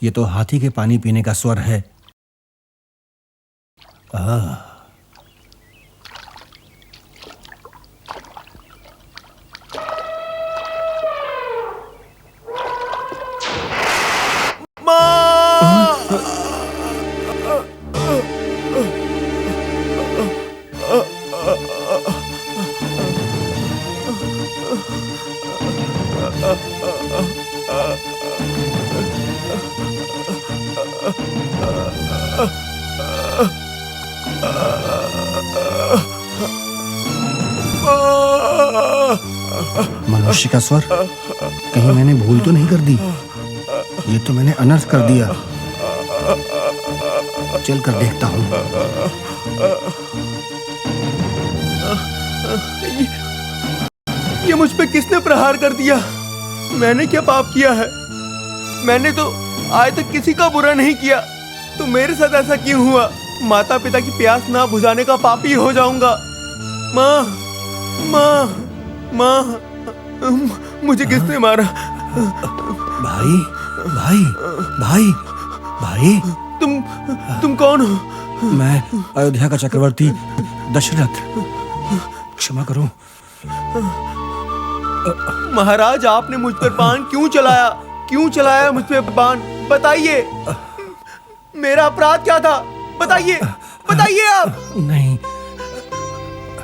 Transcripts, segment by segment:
ये तो हाथी के पानी पीने का स्वर है। मनुष्य का स्वर, कहीं मैंने भूल तो नहीं कर दी? ये तो मैंने अनर्थ कर दिया। चल कर देखता हूँ। ये मुझ पे किसने प्रहार कर दिया? मैंने क्या पाप किया है? मैंने तो आज तक किसी का बुरा नहीं किया, तो मेरे साथ ऐसा क्यों हुआ? माता पिता की प्यास ना बुझाने का पापी हो जाऊंगा। माँ, माँ, माँ, मुझे किसने मारा? भाई, भाई, भाई, भाई, तुम कौन हो? मैं अयोध्या का चक्रवर्ती दशरथ। क्षमा करो महाराज, आपने मुझ पर बाण क्यों चलाया? क्यों चलाया मुझ पे बाण? बताइए, मेरा अपराध क्या था? बताइए, बताइए आप। नहीं,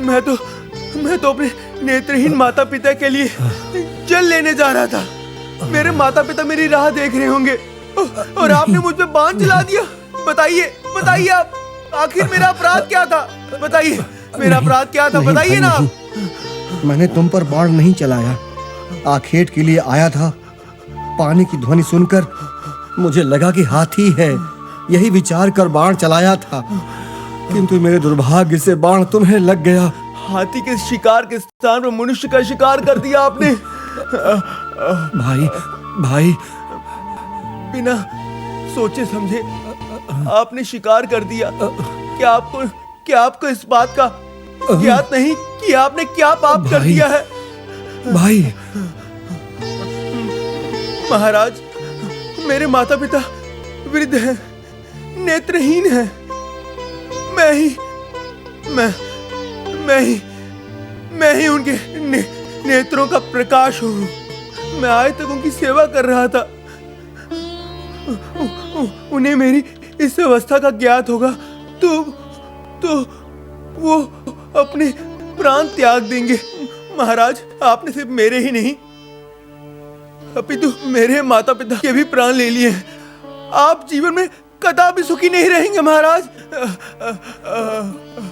मैं तो अपने नेत्रहीन माता पिता के लिए जल लेने जा रहा था। मेरे माता पिता मेरी राह देख रहे होंगे और आपने मुझ पे बाण चला दिया। बताइए, बताइए आप, आखिर मेरा अपराध क्या था? बताइए, मेरा अपराध क्या था? बताइए ना आप। मैंने तुम पर बाण नहीं चलाया। आखेट के लिए आया था। पानी की ध्वनि सुनकर मुझे लगा कि हाथी है, यही विचार कर बाण चलाया था, किंतु मेरे दुर्भाग्य से बाण तुम्हें लग गया। हाथी के शिकार के स्थान पर मनुष्य का शिकार कर दिया आपने। भाई, भाई, बिना सोचे समझे आपने शिकार कर दिया। क्या आपको इस बात का ज्ञात नहीं कि आपने क्या पाप कर दिया है? भाई, महाराज, मेरे माता पिता वृद्ध हैं, नेत्रहीन हैं। मैं ही उनके नेत्रों का प्रकाश हूँ। मैं आज तक उनकी सेवा कर रहा था। उन्हें मेरी इस अवस्था का ज्ञात होगा तो वो अपने प्राण त्याग देंगे। महाराज, आपने सिर्फ मेरे ही नहीं अपितु मेरे माता पिता के भी प्राण ले लिए हैं। आप जीवन में कदापि सुखी नहीं रहेंगे महाराज।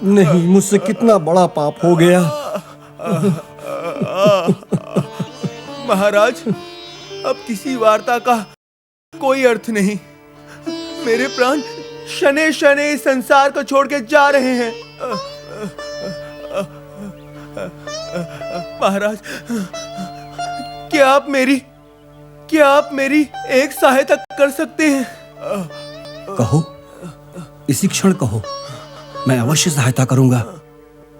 नहीं, मुझसे कितना बड़ा पाप हो गया। महाराज, अब किसी वार्ता का कोई अर्थ नहीं। मेरे प्राण शने शने इस संसार को छोड़ के जा रहे हैं। महाराज, क्या आप मेरी एक सहायता कर सकते हैं? कहो, इसी क्षण कहो, मैं अवश्य सहायता करूंगा।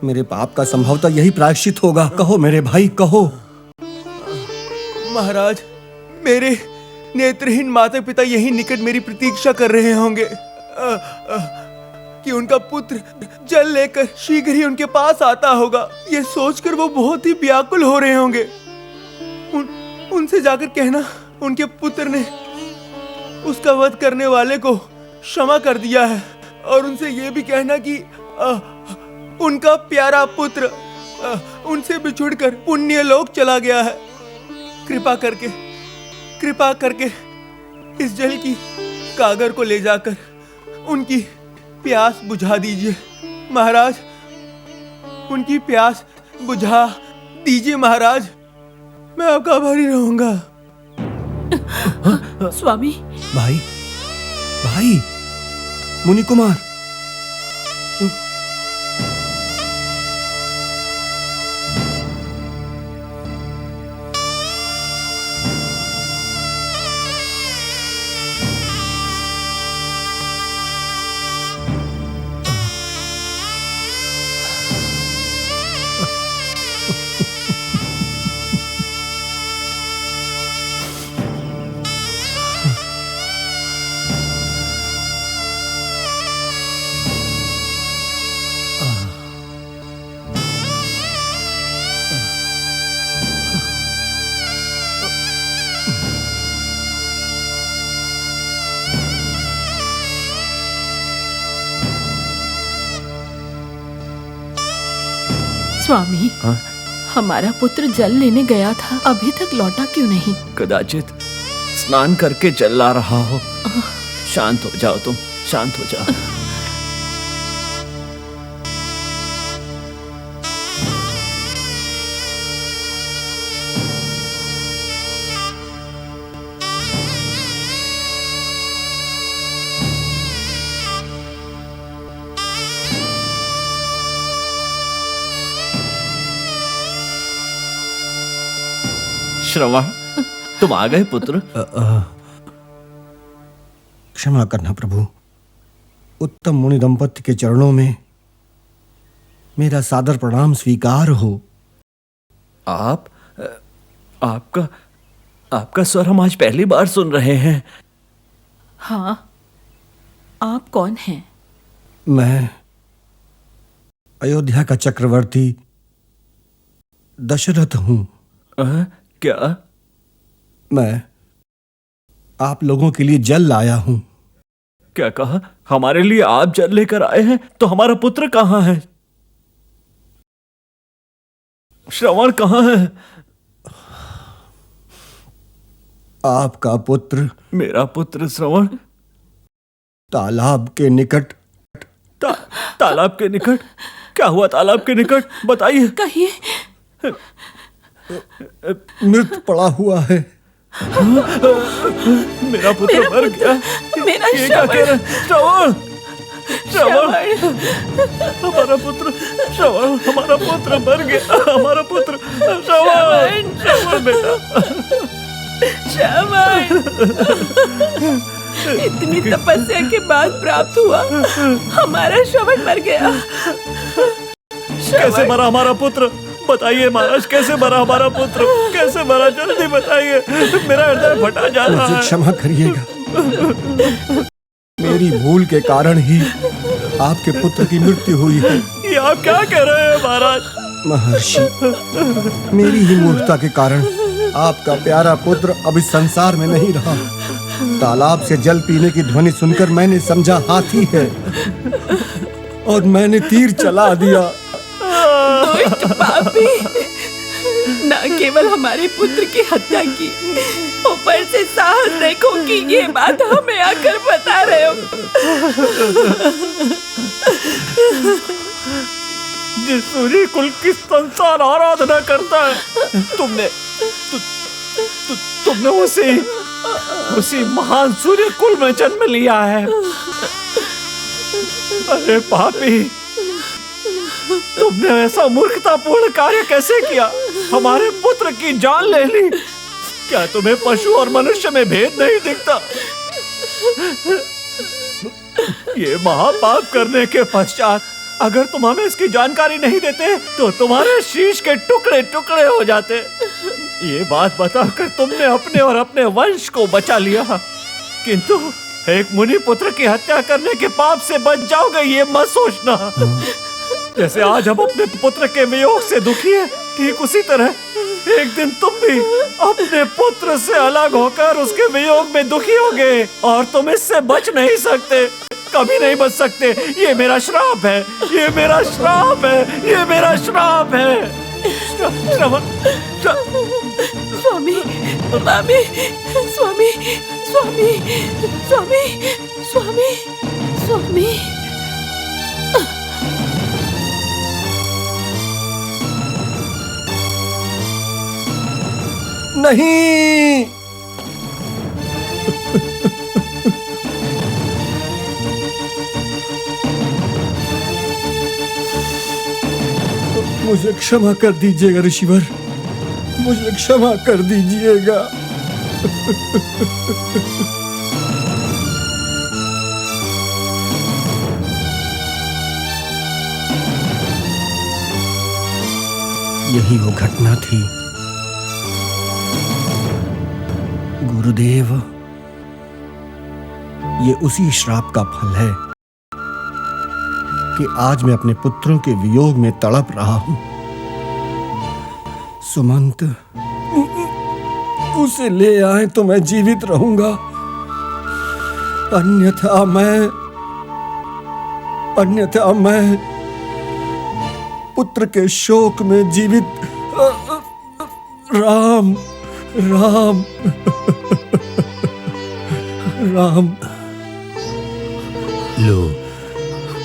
मेरे पाप का संभवतः यही प्रायश्चित होगा। कहो मेरे भाई, कहो। महाराज, मेरे नेत्रहीन माता पिता यही निकट मेरी प्रतीक्षा कर रहे होंगे। कि उनका पुत्र जल लेकर शीघ्र ही उनके पास आता होगा। ये सोचकर वो बहुत ही व्याकुल हो रहे होंगे। उनसे जाकर कहना उनके पुत्र ने उसका वध करने वाले को क्षमा कर दिया है, और उनसे ये भी कहना कि उनका प्यारा पुत्र उनसे बिछुड़कर पुण्य लोक चला गया है। कृपा करके इस जल की कागर को ले जाकर उनकी प्यास बुझा दीजिए महाराज। उनकी प्यास बुझा दीजिए महाराज। मैं आपका आभारी रहूंगा। स्वामी। भाई मुनि कुमार। स्वामी, हमारा पुत्र जल लेने गया था, अभी तक लौटा क्यों नहीं? कदाचित स्नान करके चल आ रहा हो। शांत हो जाओ, तुम शांत हो जाओ। श्रवण, तुम आ गए पुत्र। क्षमा करना प्रभु। उत्तम मुनि दंपति के चरणों में मेरा सादर प्रणाम स्वीकार हो। आपका स्वर हम आज पहली बार सुन रहे हैं। हाँ, आप कौन हैं? मैं अयोध्या का चक्रवर्ती दशरथ हूं। क्या? मैं आप लोगों के लिए जल लाया हूं। क्या कहा? हमारे लिए आप जल लेकर आए हैं? तो हमारा पुत्र कहाँ है? श्रवण कहाँ है? आपका पुत्र। मेरा पुत्र श्रवण तालाब के निकट। तालाब के निकट? क्या हुआ तालाब के निकट? बताइए। कहिए। मृत पड़ा हुआ है। मेरा पुत्र मर गया। मेरा ये क्या कह रहे हैं? श्रवण, हमारा पुत्र, श्रवण, हमारा पुत्र मर गया। हमारा पुत्र श्रवण बेटा। श्रवण, इतनी तपस्या के बाद प्राप्त हुआ, हमारा श्रवण मर गया। कैसे मरा हमारा पुत्र? बताइए महाराज, कैसे मरा हमारा पुत्र? कैसे मरा? जल्दी बताइए, मेरा हृदय फटा जा रहा है। मुझे क्षमा करिएगा, मेरी भूल के कारण ही आपके पुत्र की मृत्यु हुई है। ये आप क्या कह रहे हैं महाराज? महर्षि, मेरी ही मूर्खता के कारण आपका प्यारा पुत्र अब इस संसार में नहीं रहा। तालाब से जल पीने की ध्वनि सुनकर मैंने समझा हाथी है, और मैंने तीर चला दिया। दुष्ट पापी, न केवल हमारे पुत्र की हत्या की, ऊपर से साहस देखो कि ये बात हमें आकर बता रहे हो। जिस सूर्य कुल की संसार आराधना करता है, तुमने उसी महान सूर्य कुल में जन्म लिया है। अरे पापी, तुमने ऐसा मूर्खतापूर्ण कार्य कैसे किया? हमारे पुत्र की जान ले ली। क्या तुम्हें पशु और मनुष्य में भेद नहीं दिखता? ये महापाप करने के पश्चात अगर तुम हमें इसकी जानकारी नहीं देते तो तुम्हारे शीश के टुकड़े टुकड़े हो जाते। ये बात बताकर तुमने अपने और अपने वंश को बचा लिया, किंतु एक मुनि पुत्र की हत्या करने के पाप से बच जाओगे ये मत सोचना। जैसे आज हम अपने पुत्र के वियोग से दुखी हैं, ठीक उसी तरह एक दिन तुम भी अपने पुत्र से अलग होकर उसके वियोग में दुखी होगे और तुम इससे बच नहीं सकते, कभी नहीं बच सकते। ये मेरा श्राप है, ये मेरा श्राप है, ये मेरा श्राप है। स्वामी, स्वामी, स्वामी, स्वामी, स्वामी, स्वामी, स्वामी। नहीं, मुझे क्षमा कर दीजिएगा ऋषिवर, मुझे क्षमा कर दीजिएगा। यही वो घटना थी गुरुदेव, ये उसी श्राप का फल है कि आज मैं अपने पुत्रों के वियोग में तड़प रहा हूं। सुमंत, उसे ले आए तो मैं जीवित रहूंगा, अन्यथा मैं पुत्र के शोक में जीवित। राम, राम, राम। लो,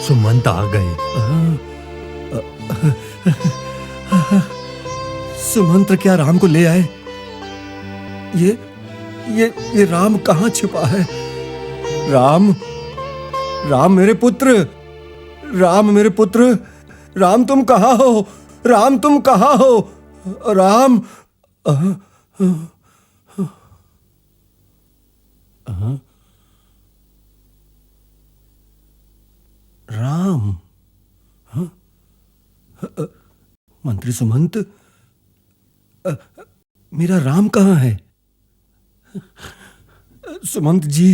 सुमंत आ गए। सुमंत्र क्या राम को ले आए? ये राम कहाँ छिपा है? राम, राम मेरे पुत्र, राम मेरे पुत्र, राम तुम कहाँ हो? राम तुम कहाँ हो? राम। राम। मंत्री सुमंत, मेरा राम कहाँ है? सुमंत जी,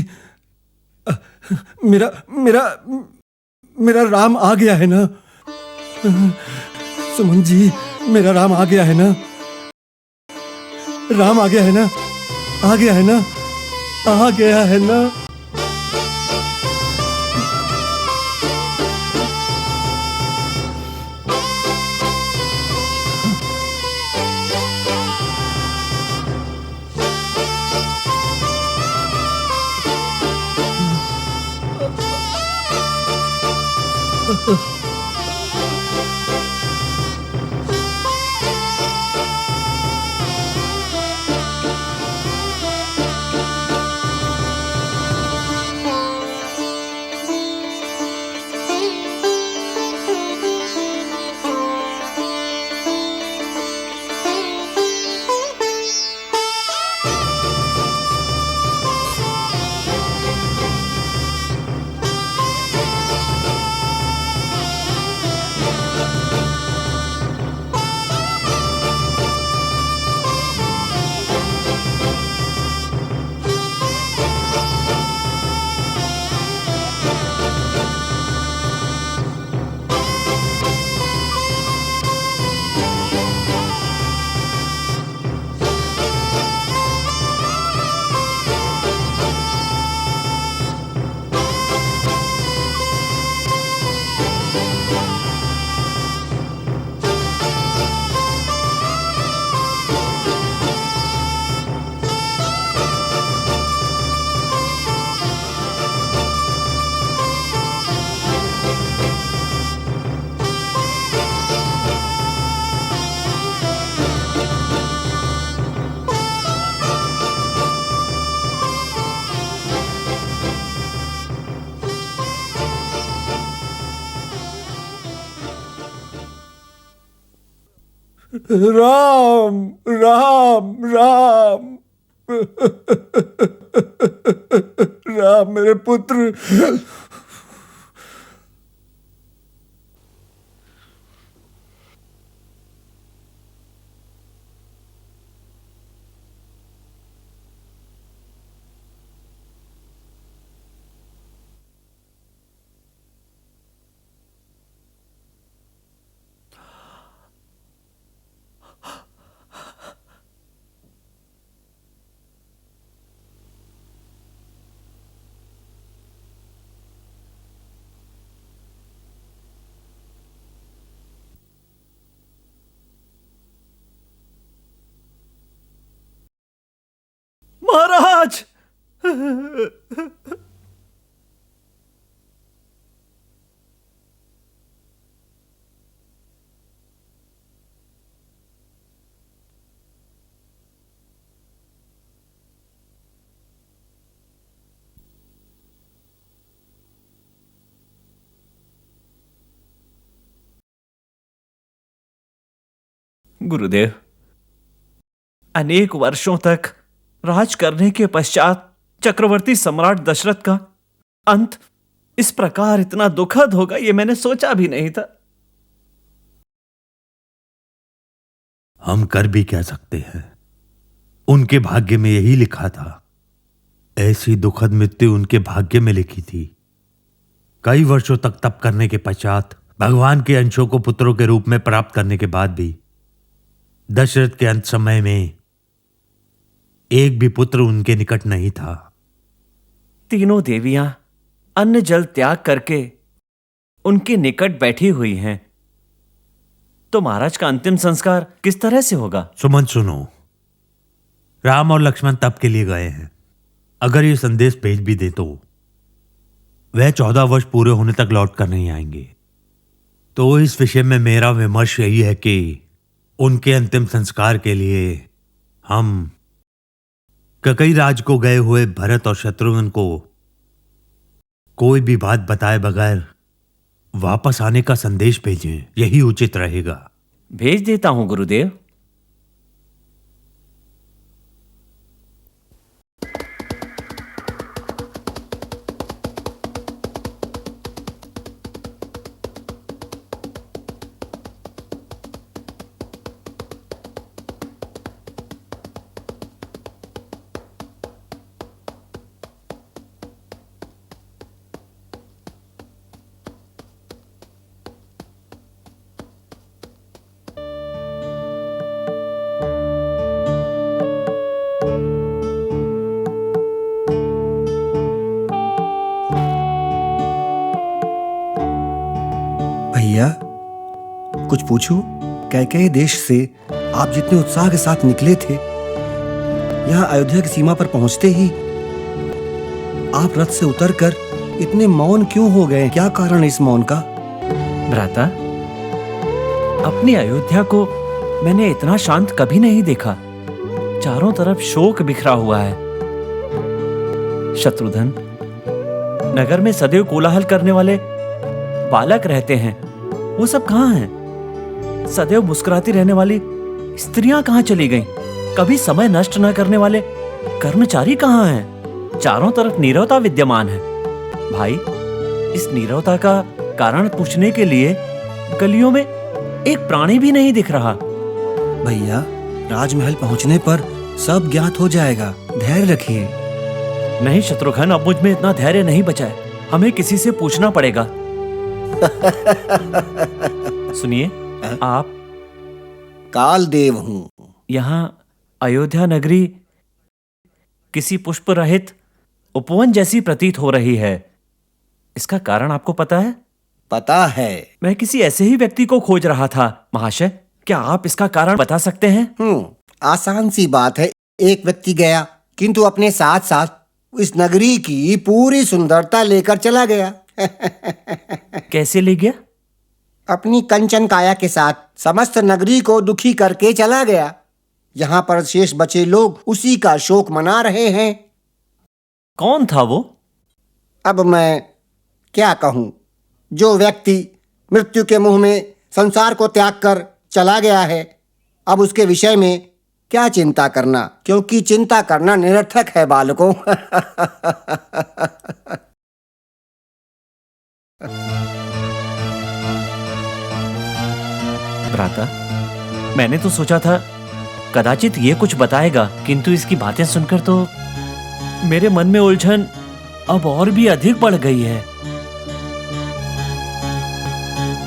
मेरा मेरा मेरा राम आ गया है ना? सुमंत जी, मेरा राम आ गया है ना? राम आ गया है ना? आ गया है ना? आ गया है ना? राम, राम, राम। राम मेरे पुत्र। महाराज। गुरुदेव, अनेक वर्षों तक राज करने के पश्चात चक्रवर्ती सम्राट दशरथ का अंत इस प्रकार इतना दुखद होगा ये मैंने सोचा भी नहीं था। हम कर भी क्या सकते हैं, उनके भाग्य में यही लिखा था। ऐसी दुखद मृत्यु उनके भाग्य में लिखी थी। कई वर्षों तक तप करने के पश्चात भगवान के अंशों को पुत्रों के रूप में प्राप्त करने के बाद भी दशरथ के अंत समय में एक भी पुत्र उनके निकट नहीं था। तीनों देवियां अन्न जल त्याग करके उनके निकट बैठी हुई हैं, तो महाराज का अंतिम संस्कार किस तरह से होगा? सुमन सुनो, राम और लक्ष्मण तप के लिए गए हैं। अगर ये संदेश भेज भी दे तो वह 14 वर्ष पूरे होने तक लौट कर नहीं आएंगे। तो इस विषय में मेरा विमर्श यही है कि उनके अंतिम संस्कार के लिए हम ककई राज को गए हुए भरत और शत्रुघ्न को कोई भी बात बताए बगैर वापस आने का संदेश भेजें, यही उचित रहेगा। भेज देता हूं गुरुदेव। भैया, कुछ पूछूं? कैकेयी देश से आप जितने उत्साह के साथ निकले थे, यहाँ अयोध्या की सीमा पर पहुंचते ही आप रथ से उतरकर इतने मौन क्यों हो गए? क्या कारण है इस मौन का? भ्राता, अपनी अयोध्या को मैंने इतना शांत कभी नहीं देखा। चारों तरफ शोक बिखरा हुआ है। शत्रुघ्न, नगर में सदैव कोलाहल करने वाले बालक रहते हैं, वो सब कहाँ हैं? सदैव मुस्कुराती रहने वाली स्त्रियां कहाँ चली गईं? कभी समय नष्ट न करने वाले कर्मचारी कहाँ हैं? चारों तरफ नीरवता विद्यमान है। भाई, इस नीरवता का कारण पूछने के लिए गलियों में एक प्राणी भी नहीं दिख रहा। भैया, राजमहल पहुंचने पर सब ज्ञात हो जाएगा, धैर्य रखिए। नहीं शत्रुघ्न, अब मुझ में इतना धैर्य नहीं बचा है। हमें किसी से पूछना पड़ेगा। सुनिए, आप? कालदेव हूं। यहाँ अयोध्या नगरी किसी पुष्प रहित उपवन जैसी प्रतीत हो रही है। इसका कारण आपको पता है? पता है। मैं किसी ऐसे ही व्यक्ति को खोज रहा था महाशय। क्या आप इसका कारण बता सकते हैं? आसान सी बात है। एक व्यक्ति गया, किंतु अपने साथ साथ इस नगरी की पूरी सुंदरता लेकर चला गया। कैसे ले गया? अपनी कंचन काया के साथ समस्त नगरी को दुखी करके चला गया। यहाँ पर शेष बचे लोग उसी का शोक मना रहे हैं। कौन था वो? अब मैं क्या कहूँ? जो व्यक्ति मृत्यु के मुंह में संसार को त्याग कर चला गया है, अब उसके विषय में क्या चिंता करना, क्योंकि चिंता करना निरर्थक है बालकों। भ्राता, मैंने तो सोचा था कदाचित ये कुछ बताएगा, किंतु इसकी बातें सुनकर तो मेरे मन में उलझन अब और भी अधिक बढ़ गई है।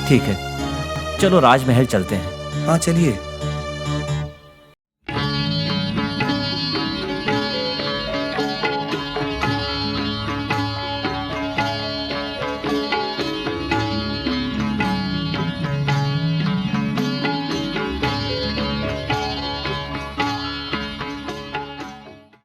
ठीक है, चलो राजमहल चलते हैं। हाँ, चलिए।